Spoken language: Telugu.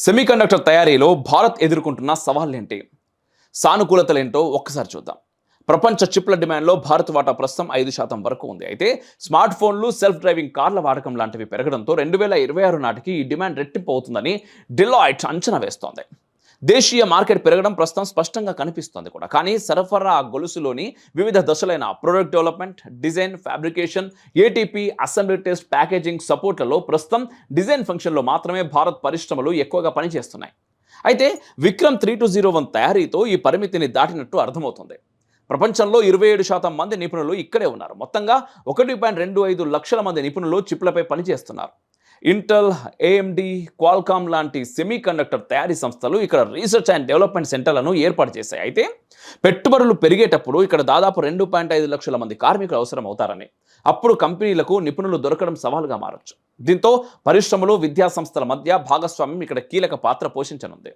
సెమీకండక్టర్ తయారీలో భారత్ ఎదుర్కొంటున్న సవాళ్లేంటి? సానుకూలతలేంటో ఒక్కసారి చూద్దాం. ప్రపంచ చిప్ల డిమాండ్లో భారత్ వాటా ప్రస్తుతం 5% వరకు ఉంది. అయితే స్మార్ట్ ఫోన్లు, సెల్ఫ్ డ్రైవింగ్ కార్ల వాడకం లాంటివి పెరగడంతో 2026 నాటికి ఈ డిమాండ్ రెట్టింపు అవుతుందని డిలాయిట్ అంచనా వేస్తోంది. దేశీయ మార్కెట్ పెరగడం ప్రస్తుతం స్పష్టంగా కనిపిస్తోంది కూడా. కానీ సరఫరా గొలుసులోని వివిధ దశలైన product development, design, fabrication, ATP, assembly test, packaging సపోర్ట్లలో ప్రస్తుతం డిజైన్ ఫంక్షన్లో మాత్రమే భారత్ పరిశ్రమలు ఎక్కువగా పనిచేస్తున్నాయి. అయితే విక్రమ్ 3201 తయారీతో ఈ పరిమితిని దాటినట్టు అర్థమవుతుంది. ప్రపంచంలో 27% మంది నిపుణులు ఇక్కడే ఉన్నారు. మొత్తంగా 1.25 లక్షల మంది నిపుణులు చిప్లపై పనిచేస్తున్నారు. ఇంటెల్, ఏఎండి, క్వాల్కామ్ లాంటి సెమీ కండక్టర్ తయారీ సంస్థలు ఇక్కడ రీసెర్చ్ అండ్ డెవలప్మెంట్ సెంటర్లను ఏర్పాటు చేశాయి. అయితే పెట్టుబడులు పెరిగేటప్పుడు ఇక్కడ దాదాపు 2.5 లక్షల మంది కార్మికులు అవసరం అవుతారని, అప్పుడు కంపెనీలకు నిపుణులు దొరకడం సవాలుగా మారచ్చు. దీంతో పరిశ్రమలు, విద్యా సంస్థల మధ్య భాగస్వామ్యం ఇక్కడ కీలక పాత్ర పోషించనుంది.